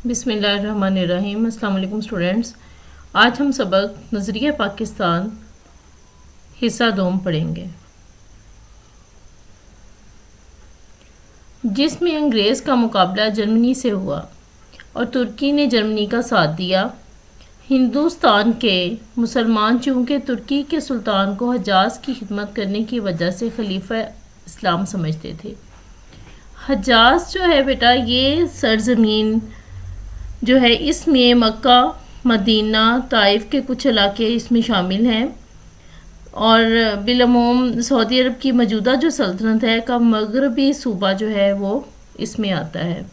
बिस्मिल्लाहिर्रहमानिर्रहीम। अस्सलाम वालेकुम स्टूडेंट्स। आज हम सबक नज़रिया पाकिस्तान हिस्सा दोम पढ़ेंगे, जिसमें अंग्रेज़ का मुकाबला जर्मनी से हुआ और तुर्की ने जर्मनी का साथ दिया। हिंदुस्तान के मुसलमान चूँकि तुर्की के सुल्तान को हजाज की खिदमत करने की वजह से खलीफा इस्लाम समझते थे। हजाज जो है बेटा, ये सरजमीन जो है, इसमें मक्का, मदीना, ताइफ के कुछ इलाके इसमें शामिल हैं और बिलमूम सऊदी अरब की मौजूदा जो सल्तनत है का मगरबी सूबा जो है वो इसमें आता है।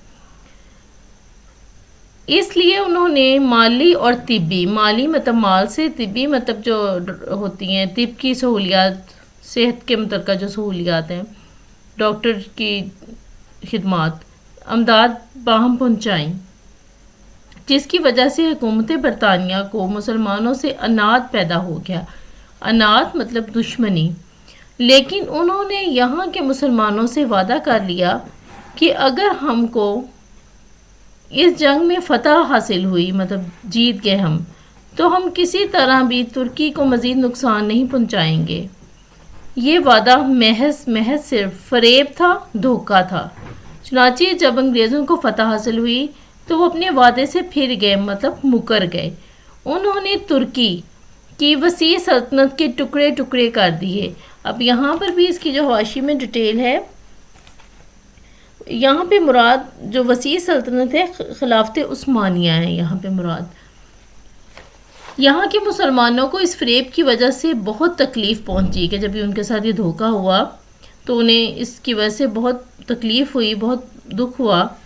इसलिए उन्होंने माली और तिब्बी, माली मतलब माल से, तिब्बी मतलब जो होती हैं तिब की सहूलियात, सेहत के मतलब जो सहूलियात हैं, डॉक्टर की खिदमात, अमदाद बाहम पहुँचाई, जिसकी वजह से हुकूमत बरतानिया को मुसलमानों से अनाद पैदा हो गया। अनाद मतलब दुश्मनी। लेकिन उन्होंने यहाँ के मुसलमानों से वादा कर लिया कि अगर हमको इस जंग में फतह हासिल हुई, मतलब जीत गए हम, तो हम किसी तरह भी तुर्की को मज़ीद नुकसान नहीं पहुँचाएंगे। ये वादा महज सिर्फ फरेब था, धोखा था। चुनांचे जब अंग्रेज़ों को फतह हासिल हुई तो वो अपने वादे से फिर गए, मतलब मुकर गए। उन्होंने तुर्की की वसी सल्तनत के टुकड़े टुकड़े कर दिए। अब यहाँ पर भी इसकी जो हवाशी में डिटेल है, यहाँ पे मुराद जो वसी सल्तनत है खिलाफत उस्मानिया है। यहाँ पे मुराद यहाँ के मुसलमानों को इस फरेब की वजह से बहुत तकलीफ़ पहुँची कि जब भी उनके साथ ये धोखा हुआ तो उन्हें इसकी वजह से बहुत तकलीफ़ हुई, बहुत दुख हुआ।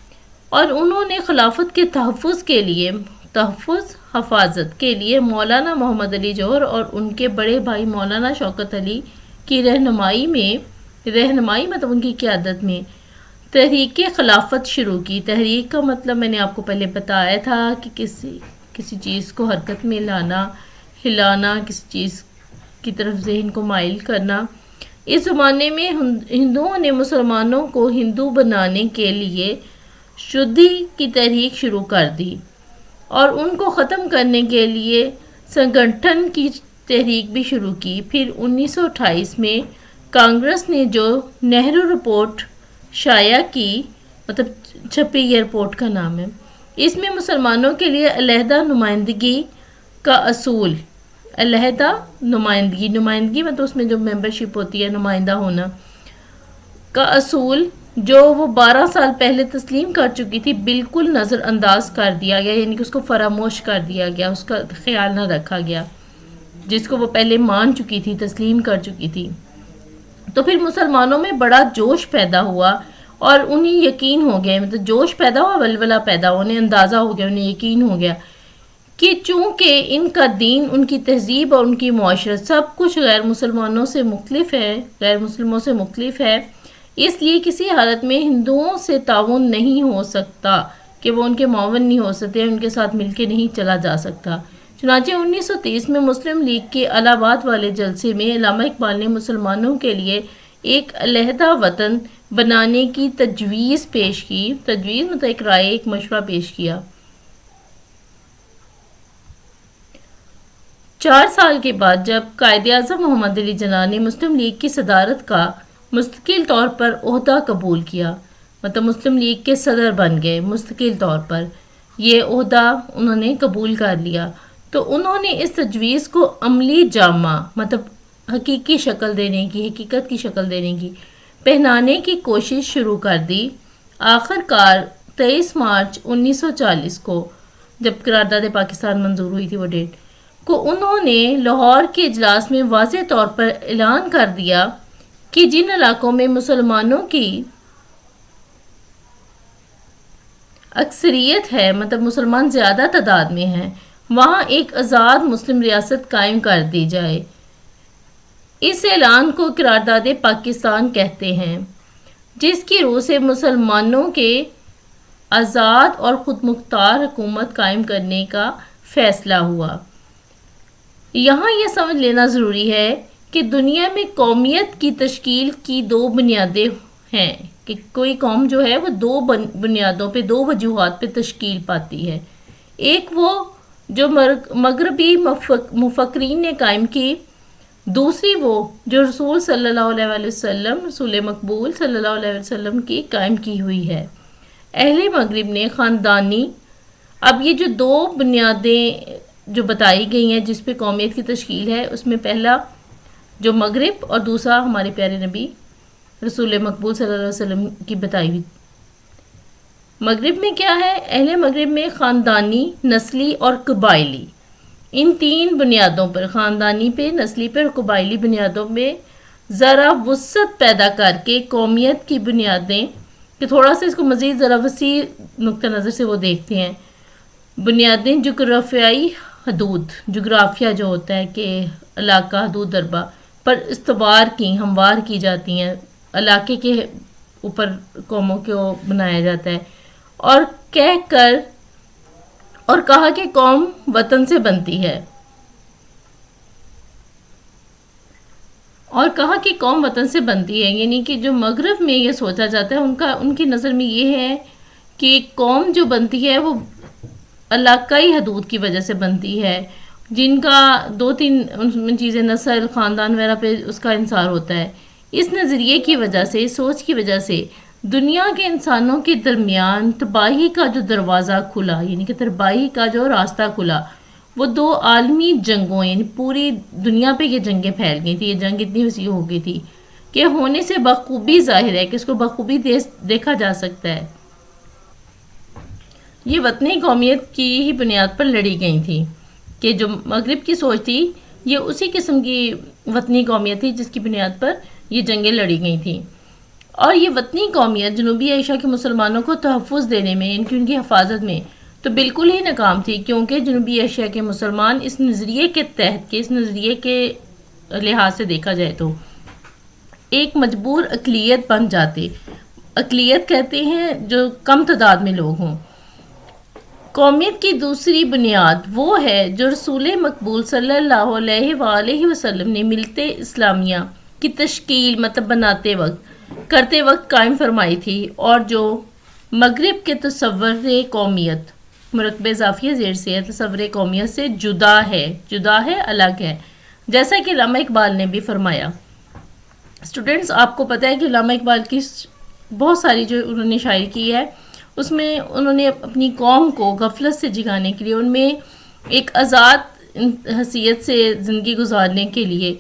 और उन्होंने खिलाफत के हफाजत के लिए मौलाना मोहम्मद अली जौहर और उनके बड़े भाई मौलाना शौकत अली की रहनुमाई मतलब उनकी क़यादत में तहरीक खिलाफत शुरू की। तहरीक का मतलब मैंने आपको पहले बताया था कि किसी चीज़ को हरकत में लाना, हिलाना, किसी चीज़ की तरफ ज़हन को माइल करना। इस ज़माने में हिंदुओं ने मुसलमानों को हिंदू बनाने के लिए शुद्धि की तहरीक शुरू कर दी और उनको ख़त्म करने के लिए संगठन की तहरीक भी शुरू की। फिर 1928 में कांग्रेस ने जो नेहरू रिपोर्ट शाया की, मतलब छपी, ये रिपोर्ट का नाम है, इसमें मुसलमानों के लिए अलहदा नुमाइंदगी का असूल, अलहदा नुमाइंदगी मतलब उसमें जो मेंबरशिप होती है, नुमाइंदा होना का असूल, जो वो 12 साल पहले तस्लीम कर चुकी थी, बिल्कुल नज़रअंदाज कर दिया गया, यानी कि उसको फरामोश कर दिया गया, उसका ख्याल न रखा गया, जिसको वो पहले मान चुकी थी, तस्लीम कर चुकी थी। तो फिर मुसलमानों में बड़ा जोश पैदा हुआ और उन्हें यकीन हो गया, मतलब जोश पैदा हुआ, वलवला पैदा हुआ, उन्हें अंदाज़ा हो गया, उन्हें यकीन हो गया कि चूँकि इनका दीन, उनकी तहजीब और उनकी मुआशरत सब कुछ गैर मुसलमानों से मुख्तलिफ है, गैर मुसलमानों से मुख्तलिफ है, इसलिए किसी हालत में हिंदुओं से ताउन नहीं हो सकता, कि वो उनके मावन नहीं हो सकते, उनके साथ मिलके नहीं चला जा सकता। चुनांचे 1930 में मुस्लिम लीग के इलाहाबाद वाले जलसे में अल्लामा इकबाल ने मुसलमानों के लिए एक अलहदा वतन बनाने की तजवीज़ पेश की। तजवीज़ मतलब एक राय, एक मशवरा पेश किया। 4 साल के बाद जब कायद-ए-आज़म मोहम्मद अली जिन्ना ने मुस्लिम लीग की सदारत का मुस्तकिल तौर पर ओहदा कबूल किया, मतलब मुस्लिम लीग के सदर बन गए, मुस्तकिल तौर पर ये ओहदा उन्होंने कबूल कर लिया, तो उन्होंने इस तजवीज़ को अमली जामा, मतलब हकीकी शक्ल देने की, हकीकत की शक्ल देने की, पहनाने की कोशिश शुरू कर दी। आखिरकार 23 मार्च 1940 को, जब करारदाद पाकिस्तान मंजूर हुई थी वो डेट को, उन्होंने लाहौर के इजलास में वाज़ेह तौर पर ऐलान कर दिया कि जिन इलाकों में मुसलमानों की अक्सरियत है, मतलब मुसलमान ज़्यादा तादाद में हैं, वहाँ एक आज़ाद मुस्लिम रियासत कायम कर दी जाए। इस ऐलान को करारदाद पाकिस्तान कहते हैं, जिसकी रूह से मुसलमानों के आज़ाद और ख़ुदमुख्तार हुकूमत कायम करने का फ़ैसला हुआ। यहाँ यह समझ लेना ज़रूरी है कि दुनिया में कौमियत की तश्कील की 2 बुनियादें हैं, کہ کوئی قوم جو ہے وہ دو بنیادوں پہ، دو وجوہات پہ تشکیل پاتی ہے. ایک وہ جو مغربی مفکرین نے قائم کی، دوسری وہ جو رسول صلی اللہ علیہ وسلم، رسول مقبول صلی اللہ علیہ وسلم کی قائم کی ہوئی ہے. اہل مغرب نے خاندانی، اب یہ جو دو بنیادیں جو بتائی گئی ہیں جس پہ قومیت کی تشکیل ہے، اس میں پہلا جو مغرب اور دوسرا ہمارے پیارے نبی رسول مقبول صلی اللہ علیہ وسلم کی بتائی ہوئی. مغرب میں کیا ہے؟ اہل مغرب میں خاندانی، نسلی اور قبائلی، ان تین بنیادوں پر، خاندانی پہ، نسلی پہ اور قبائلی بنیادوں پہ ذرا وسعت پیدا کر کے قومیت کی بنیادیں، کہ تھوڑا سا اس کو مزید ذرا وسیع نقطہ نظر سے وہ دیکھتے ہیں. بنیادیں جغرافیائی حدود، جغرافیہ جو ہوتا ہے کہ علاقہ، حدود دربہ پر استوار کی، ہموار کی جاتی ہیں، علاقے کے اوپر قوموں کو بنایا جاتا ہے. اور کہہ کر اور کہا کہ قوم وطن سے بنتی ہے، اور کہا کہ قوم وطن سے بنتی ہے، یعنی کہ جو مغرب میں یہ سوچا جاتا ہے، ان کی نظر میں یہ ہے کہ قوم جو بنتی ہے وہ علاقائی حدود کی وجہ سے بنتی ہے، جن کا دو تین چیزیں، نسل، خاندان وغیرہ پہ اس کا انحصار ہوتا ہے. اس نظریے کی وجہ سے، اس سوچ کی وجہ سے دنیا کے انسانوں کے درمیان تباہی کا جو دروازہ کھلا، یعنی کہ تباہی کا جو راستہ کھلا، وہ دو عالمی جنگوں، یعنی پوری دنیا پہ یہ جنگیں پھیل گئی تھی. یہ جنگ اتنی وسیع ہو گئی تھی کہ ہونے سے بخوبی ظاہر ہے کہ اس کو بخوبی دیکھا جا سکتا ہے. یہ وطنی قومیت کی ہی بنیاد پر لڑی گئی تھی، کہ جو مغرب کی سوچ تھی یہ اسی قسم کی وطنی قومیت تھی جس کی بنیاد پر یہ جنگیں لڑی گئی تھیں. اور یہ وطنی قومیت جنوبی ایشیا کے مسلمانوں کو تحفظ دینے میں، ان کی حفاظت میں تو بالکل ہی ناکام تھی، کیونکہ جنوبی ایشیا کے مسلمان اس نظریے کے تحت، کہ اس نظریے کے لحاظ سے دیکھا جائے تو ایک مجبور اقلیت بن جاتے. اقلیت کہتے ہیں جو کم تعداد میں لوگ ہوں. قومیت کی دوسری بنیاد وہ ہے جو رسول مقبول صلی اللہ علیہ وآلہ وسلم نے ملت اسلامیہ کی تشکیل، مطلب بناتے وقت، کرتے وقت قائم فرمائی تھی، اور جو مغرب کے تصور قومیت، مرکب اضافیہ زیر سے ہے، تصور قومیت سے جدا ہے، الگ ہے، جیسا کہ علامہ اقبال نے بھی فرمایا. اسٹوڈنٹس، آپ کو پتہ ہے کہ علامہ اقبال کی بہت ساری جو انہوں نے شاعری کی ہے، اس میں انہوں نے اپنی قوم کو غفلت سے جگانے کے لیے، ان میں ایک آزاد حیثیت سے زندگی گزارنے کے لیے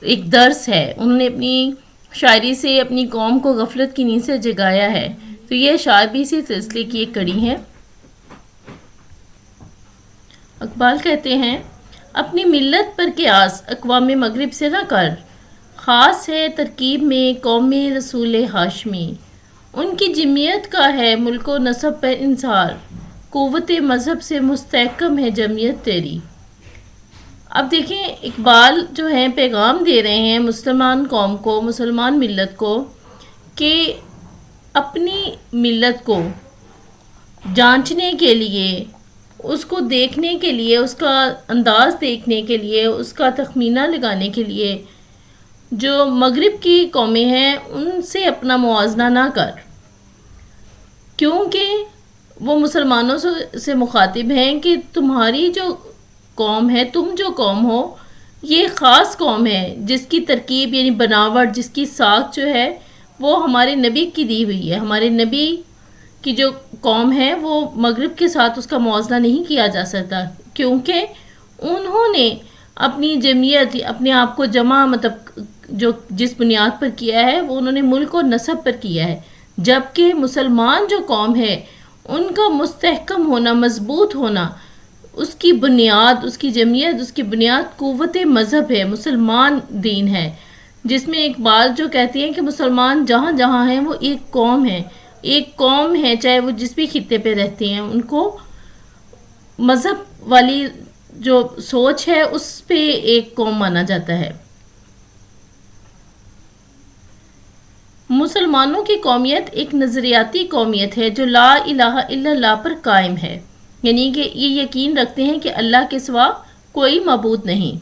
ایک درس ہے. انہوں نے اپنی شاعری سے اپنی قوم کو غفلت کی نیند سے جگایا ہے. تو یہ اشعار بھی اسی سلسلے کی ایک کڑی ہے. اقبال کہتے ہیں، اپنی ملت پر قیاس اقوام مغرب سے نہ کر، خاص ہے ترکیب میں قوم رسول ہاشمی. ان کی جمعیت کا ہے ملک و نسب پر انحصار، قوت مذہب سے مستحکم ہے جمعیت تیری. اب دیکھیں، اقبال جو ہیں پیغام دے رہے ہیں مسلمان قوم کو، مسلمان ملت کو، کہ اپنی ملت کو جانچنے کے لیے، اس کو دیکھنے کے لیے، اس کا انداز دیکھنے کے لیے، اس کا تخمینہ لگانے کے لیے جو مغرب کی قومیں ہیں ان سے اپنا موازنہ نہ کر، کیونکہ وہ مسلمانوں سے مخاطب ہیں کہ تمہاری جو قوم ہے، تم جو قوم ہو، یہ خاص قوم ہے جس کی ترکیب یعنی بناوٹ، جس کی ساکھ جو ہے وہ ہمارے نبی کی دی ہوئی ہے. ہمارے نبی کی جو قوم ہے وہ مغرب کے ساتھ اس کا موازنہ نہیں کیا جا سکتا، کیونکہ انہوں نے اپنی جمعیت، اپنے آپ کو جمع، مطلب جو جس بنیاد پر کیا ہے وہ انہوں نے ملک اور نسب پر کیا ہے، جبکہ مسلمان جو قوم ہے ان کا مستحکم ہونا، مضبوط ہونا، اس کی بنیاد، اس کی جمعیت، اس کی بنیاد قوت مذہب ہے، مسلمان دین ہے، جس میں اقبال جو کہتی ہیں کہ مسلمان جہاں جہاں ہیں وہ ایک قوم ہے، چاہے وہ جس بھی خطے پہ رہتے ہیں، ان کو مذہب والی جو سوچ ہے اس پہ ایک قوم مانا جاتا ہے. مسلمانوں کی قومیت ایک نظریاتی قومیت ہے جو لا الہ الا اللہ پر قائم ہے، یعنی کہ یہ یقین رکھتے ہیں کہ اللہ کے سوا کوئی معبود نہیں.